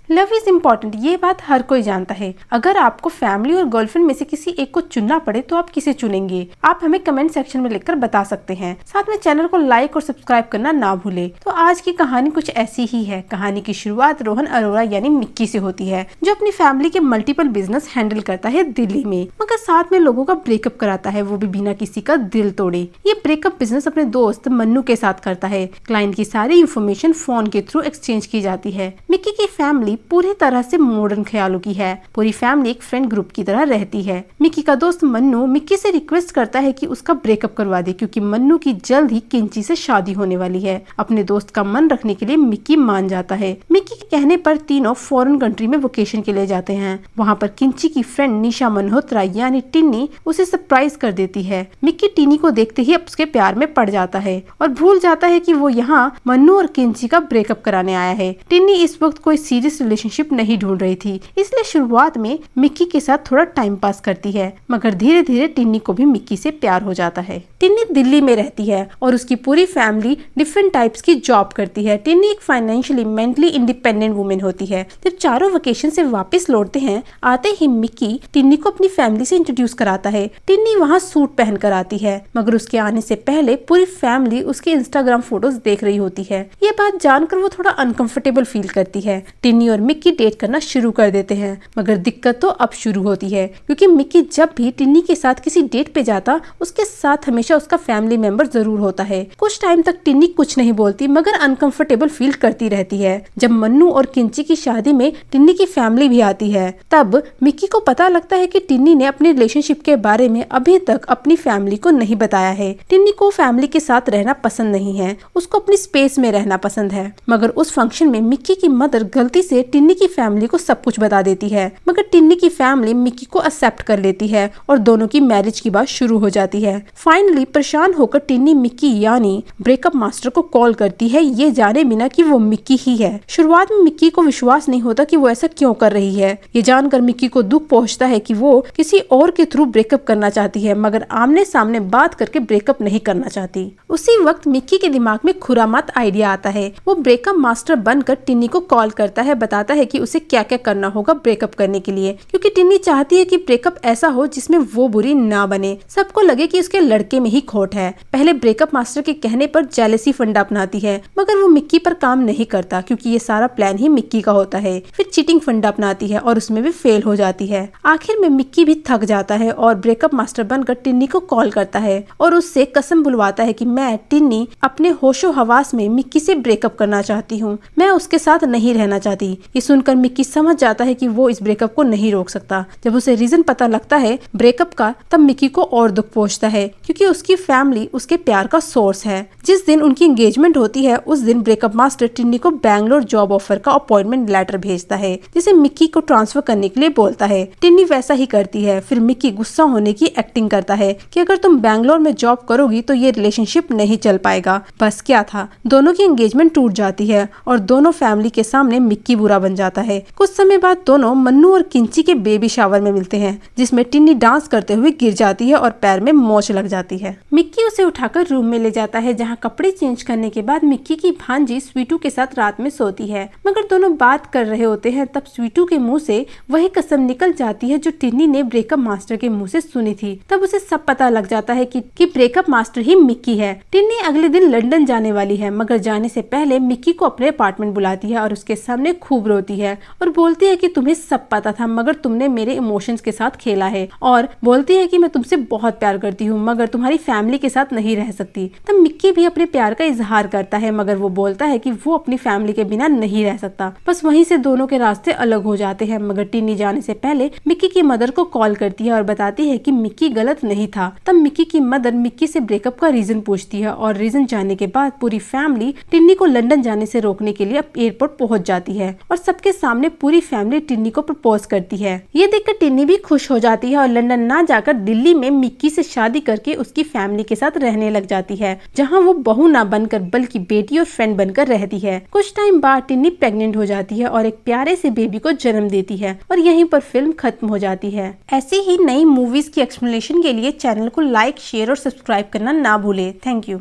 Love is important, ये बात हर कोई जानता है। अगर आपको फैमिली और गर्लफ्रेंड में से किसी एक को चुनना पड़े तो आप किसे चुनेंगे? आप हमें कमेंट सेक्शन में लिखकर बता सकते हैं। साथ में चैनल को लाइक और सब्सक्राइब करना ना भूले। तो आज की कहानी कुछ ऐसी ही है। कहानी की शुरुआत रोहन अरोड़ा यानी मिक्की से होती है, जो अपनी फैमिली के मल्टीपल बिजनेस हैंडल करता है दिल्ली में, मगर साथ में लोगों का ब्रेकअप कराता है, वो भी बिना किसी का दिल तोड़े। ये ब्रेकअप बिजनेस अपने दोस्त मन्नू के साथ करता है। क्लाइंट की सारी इन्फॉर्मेशन फोन के थ्रू एक्सचेंज की जाती है। मिक्की की फैमिली पूरी तरह से मॉडर्न ख्यालों की है। पूरी फैमिली एक फ्रेंड ग्रुप की तरह रहती है। मिक्की का दोस्त मन्नू मिक्की से रिक्वेस्ट करता है कि उसका ब्रेकअप करवा दे, क्योंकि मन्नू की जल्द ही किंची से शादी होने वाली है। अपने दोस्त का मन रखने के लिए मिक्की मान जाता है। मिक्की के कहने पर तीनों फॉरेन कंट्री में वेकेशन के लिए जाते हैं। वहाँ पर किंची की फ्रेंड निशा मल्होत्रा यानी टिन्नी उसे सरप्राइज कर देती है। मिक्की टिन्नी को देखते ही उसके प्यार में पड़ जाता है और भूल जाता है कि वो यहाँ मन्नू और किंची का ब्रेकअप कराने आया है। टिन्नी इस वक्त कोई सीरियस रिलेशनशिप नहीं ढूंढ रही थी, इसलिए शुरुआत में मिक्की के साथ थोड़ा टाइम पास करती है, मगर धीरे धीरे टिन्नी को भी मिक्की से प्यार हो जाता है। टिन्नी दिल्ली में रहती है और उसकी पूरी फैमिली डिफरेंट टाइप्स की जॉब करती है। टिन्नी एक फाइनेंशियली मेंटली इंडिपेंडेंट वुमेन होती है। जब चारों वेकेशन से वापस लौटते हैं, आते ही मिक्की टिन्नी को अपनी फैमिली से इंट्रोड्यूस कराता है। टिन्नी वहाँ सूट पहन कर आती है, मगर उसके आने से पहले पूरी फैमिली उसके इंस्टाग्राम फोटोज देख रही होती है। ये बात जानकर वो थोड़ा अनकंफर्टेबल फील करती है। टिन्नी और मिक्की डेट करना शुरू कर देते हैं, मगर दिक्कत तो अब शुरू होती है, क्योंकि मिक्की जब भी टिन्नी के साथ किसी डेट पे जाता, उसके साथ हमेशा उसका फैमिली मेंबर जरूर होता है। कुछ टाइम तक टिन्नी कुछ नहीं बोलती, मगर अनकंफर्टेबल फील करती रहती है। जब मन्नू और किंची की शादी में टिन्नी की फैमिली भी आती है, तब मिक्की को पता लगता है कि टिन्नी ने अपने रिलेशनशिप के बारे में अभी तक अपनी फैमिली को नहीं बताया है। टिन्नी को फैमिली के साथ रहना पसंद नहीं है, उसको अपनी स्पेस में रहना पसंद है। मगर उस फंक्शन में मिक्की की मदर गलती से टिन्नी की फैमिली को सब कुछ बता देती है, मगर टिन्नी की फैमिली मिक्की को एक्सेप्ट कर लेती है और दोनों की मैरिज की बात शुरू हो जाती है। फाइनली परेशान होकर टिन्नी मिक्की यानी ब्रेकअप मास्टर को कॉल करती है, ये जाने बिना कि वो मिक्की ही है। शुरुआत में मिक्की को विश्वास नहीं होता कि वो ऐसा क्यों कर रही है। ये जानकर मिक्की को दुख पहुंचता है कि वो किसी और के थ्रू ब्रेकअप करना चाहती है, मगर आमने सामने बात करके ब्रेकअप नहीं करना चाहती। उसी वक्त मिक्की के दिमाग में खुरामत आइडिया आता है। वो ब्रेकअप मास्टर बनकर टिन्नी को कॉल करता है, बताता है कि उसे क्या क्या करना होगा ब्रेकअप करने के लिए, क्योंकि टिन्नी चाहती है कि ब्रेकअप ऐसा हो जिसमें वो बुरी ना बने, सबको लगे कि उसके लड़के में ही खोट है। पहले ब्रेकअप मास्टर के कहने पर जेलसी फंडा अपनाती है, मगर वो मिक्की पर काम नहीं करता, क्योंकि ये सारा प्लान ही मिक्की का होता है। फिर चीटिंग फंडा अपनाती है और उसमें भी फेल हो जाती है। आखिर में मिक्की भी थक जाता है और ब्रेकअप मास्टर बनकर टिन्नी को कॉल करता है और उससे कसम बुलवाता है कि मैं टिन्नी अपने होशो हवास में मिक्की से ब्रेकअप करना चाहती हूँ, मैं उसके साथ नहीं रहना चाहती। ये सुनकर मिक्की समझ जाता है कि वो इस ब्रेकअप को नहीं रोक सकता। जब उसे रीजन पता लगता है ब्रेकअप का, तब मिक्की को और दुख पहुंचता है, क्योंकि उसकी फैमिली उसके प्यार का सोर्स है। जिस दिन उनकी एंगेजमेंट होती है, उस दिन ब्रेकअप मास्टर टिन्नी को बैंगलोर जॉब ऑफर का अपॉइंटमेंट लेटर भेजता है, जिसे मिक्की को ट्रांसफर करने के लिए बोलता है। टिन्नी वैसा ही करती है। फिर मिक्की गुस्सा होने की एक्टिंग करता है कि अगर तुम बैंगलोर में जॉब करोगी तो ये रिलेशनशिप नहीं चल पाएगा। बस क्या था, दोनों की एंगेजमेंट टूट जाती है और दोनों फैमिली के सामने मिक्की बुरा बन जाता है। कुछ समय बाद दोनों मन्नू और किंची के बेबी शावर में मिलते हैं, जिसमें टिन्नी डांस करते हुए गिर जाती है और पैर में मोच लग जाती है। मिक्की उसे उठाकर रूम में ले जाता है, जहाँ कपड़े चेंज करने के बाद मिक्की की भांजी स्वीटू के साथ रात में सोती है। मगर दोनों बात कर रहे होते हैं, तब स्वीटू के मुंह से वही कसम निकल जाती है जो टिन्नी ने ब्रेकअप मास्टर के मुंह से सुनी थी। तब उसे सब पता लग जाता है कि ब्रेकअप मास्टर ही मिक्की है। टिन्नी अगले दिन लंदन जाने वाली है, मगर जाने से पहले मिक्की को अपने अपार्टमेंट बुलाती है और उसके सामने खूब रोती है और बोलती है कि तुम्हें सब पता था, मगर तुमने मेरे इमोशंस के साथ खेला है, और बोलती है कि मैं तुमसे बहुत प्यार करती हूँ, मगर तुम्हारी फैमिली के साथ नहीं रह सकती। तब मिक्की भी अपने प्यार का इजहार करता है, मगर वो बोलता है कि वो अपनी फैमिली के बिना नहीं रह सकता। बस वहीं से दोनों के रास्ते अलग हो जाते हैं। मगर टिन्नी जाने से पहले मिक्की की मदर को कॉल करती है और बताती है कि मिक्की गलत नहीं था। तब मिक्की की मदर मिक्की से ब्रेकअप का रीजन पूछती है और रीजन जानने के बाद पूरी फैमिली टिन्नी को लंदन जाने से रोकने के लिए एयरपोर्ट पहुंच जाती है और सबके सामने पूरी फैमिली टिन्नी को प्रपोज करती है। ये देखकर टिन्नी भी खुश हो जाती है और लंदन ना जाकर दिल्ली में मिक्की से शादी करके उसकी फैमिली के साथ रहने लग जाती है, जहाँ वो बहू ना बनकर बल्कि बेटी और फ्रेंड बनकर रहती है। कुछ टाइम बाद टिन्नी प्रेग्नेंट हो जाती है और एक प्यारे से बेबी को जन्म देती है और यहीं पर फिल्म खत्म हो जाती है। ऐसी ही नई मूवीज की एक्सप्लेनेशन के लिए चैनल को लाइक, शेयर और सब्सक्राइब करना ना भूले। Thank you.